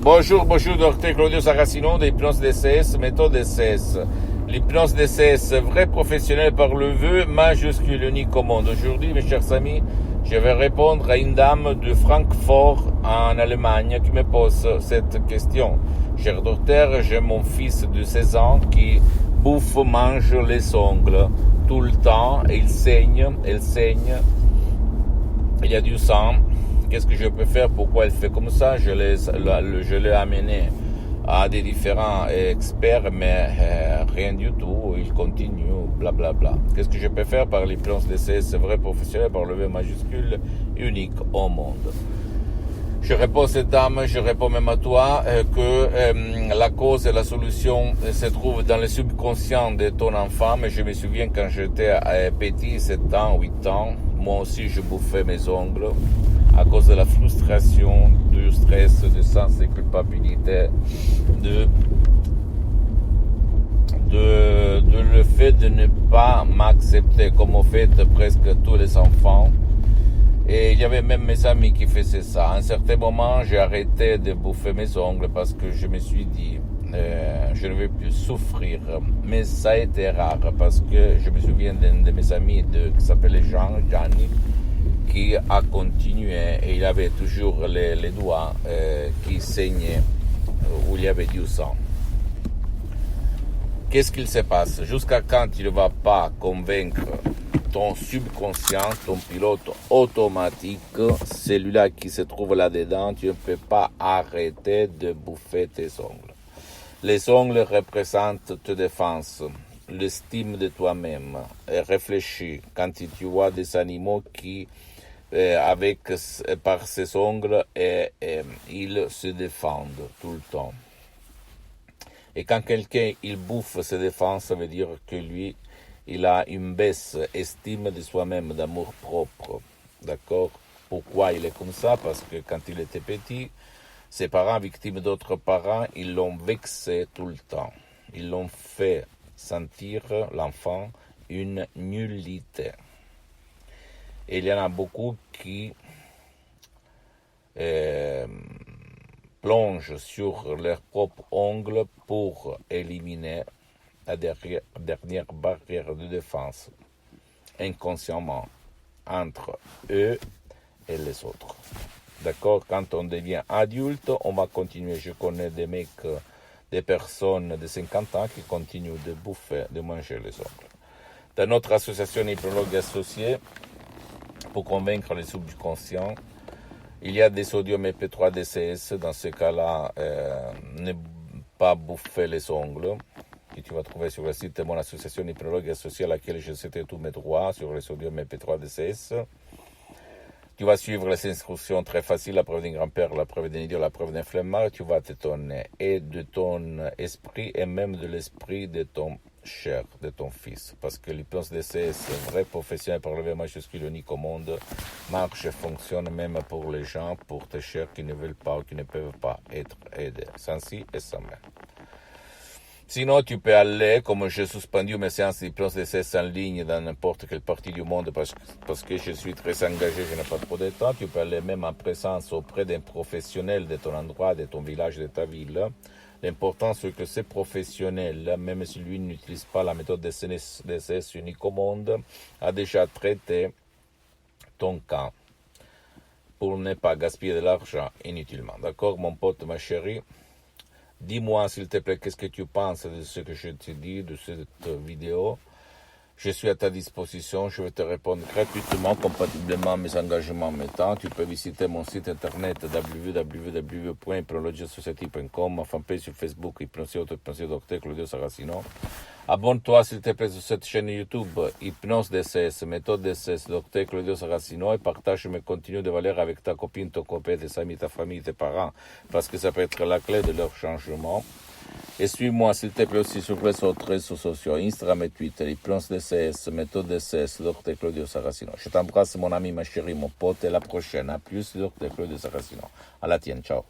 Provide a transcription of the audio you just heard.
Bonjour, docteur Claudio Saracino de l'hypnose DCS, méthode DCS. L'hypnose DCS, vrai professionnel par le vœu, majuscule, unique au monde. Aujourd'hui, mes chers amis, je vais répondre à une dame de Francfort en Allemagne qui me pose cette question. Cher docteur, j'ai mon fils de 16 ans qui bouffe, mange les ongles tout le temps, et il saigne, il y a du sang. Qu'est-ce que je peux faire? Pourquoi elle fait comme ça? Je l'ai amené à des différents experts, mais rien du tout. Il continue, blablabla. Qu'est-ce que je peux faire par l'hypnose DCS vrai professionnel par le V majuscule unique au monde? Je réponds à cette dame, je réponds même à toi, que la cause et la solution se trouvent dans le subconscient de ton enfant. Mais je me souviens quand j'étais petit, 7 ans, 8 ans, moi aussi je bouffais mes ongles à cause de la frustration, du stress, du sens de culpabilité, de le fait de ne pas m'accepter comme ont fait presque tous les enfants. Et il y avait même mes amis qui faisaient ça. À un certain moment, j'ai arrêté de bouffer mes ongles parce que je me suis dit, je ne vais plus souffrir. Mais ça a été rare parce que je me souviens d'un de mes amis qui s'appelait Gianni, qui a continué et il avait toujours les doigts qui saignaient, où il y avait du sang. Qu'est-ce qu'il se passe? Jusqu'à quand tu ne vas pas convaincre ton subconscient, ton pilote automatique, celui-là qui se trouve là-dedans, tu ne peux pas arrêter de bouffer tes ongles. Les ongles représentent ta défense, l'estime de toi-même. Et réfléchis quand tu vois des animaux qui par ses ongles ils se défendent tout le temps. Et quand quelqu'un il bouffe ses défenses, ça veut dire que lui il a une baisse estime de soi-même, d'amour propre. D'accord? Pourquoi il est comme ça? Parce que quand il était petit, ses parents, victimes d'autres parents, ils l'ont vexé tout le temps. Ils l'ont fait sentir, l'enfant, une nullité. Et il y en a beaucoup qui plongent sur leurs propres ongles pour éliminer la dernière barrière de défense, inconsciemment, entre eux et les autres. D'accord? Quand on devient adulte, on va continuer. Je connais des mecs, des personnes de 50 ans qui continuent de bouffer, de manger les ongles. Dans notre association Hypnologue Associés, pour convaincre les subconscients, il y a des sodium EP3 DCS. Dans ce cas-là, ne pas bouffer les ongles, que tu vas trouver sur le site de mon association Hypnologue Associée à laquelle je cède tous mes droits sur le sodium EP3 DCS. Tu vas suivre les instructions très faciles, la preuve d'un grand-père, la preuve d'un idiot, la preuve d'un flemmard. Tu vas t'étonner et de ton esprit et même de l'esprit de ton cher, de ton fils. Parce que l'hypnose DCS, vrai professionnel par le V majuscule unique au monde, marche et fonctionne même pour les gens, pour tes chers qui ne veulent pas ou qui ne peuvent pas être aidés, sans si et sans mais. Sinon, tu peux aller, comme j'ai suspendu mes séances d'hypnose DCS en ligne dans n'importe quelle partie du monde parce que je suis très engagé, je n'ai pas trop de temps. Tu peux aller même en présence auprès d'un professionnel de ton endroit, de ton village, de ta ville. L'important, c'est que ce professionnel, même si lui n'utilise pas la méthode DCS unique au monde, a déjà traité ton cas pour ne pas gaspiller de l'argent inutilement. D'accord, mon pote, ma chérie? Dis-moi, s'il te plaît, qu'est-ce que tu penses de ce que je te dis, de cette vidéo. Je suis à ta disposition, je vais te répondre gratuitement, compatiblement à mes engagements temps. Tu peux visiter mon site internet www.hypnologiasociety.com, ma fanpage sur Facebook, Hypnosie Docteur Claudio Saracino. Abonne-toi, s'il te plaît, sur cette chaîne YouTube, Hypnose DCS, méthode DCS, Docteur Claudio Saracino, et partage mes contenus de valeur avec ta copine, ton copain, tes amis, ta famille, tes parents, parce que ça peut être la clé de leur changement. Et suis-moi, s'il te plaît, aussi sur les autres réseaux sociaux, Instagram et Twitter, Hypnose DCS, méthode DCS, Docteur Claudio Saracino. Je t'embrasse, mon ami, ma chérie, mon pote, et à la prochaine. À plus, Docteur Claudio Saracino. À la tienne, ciao.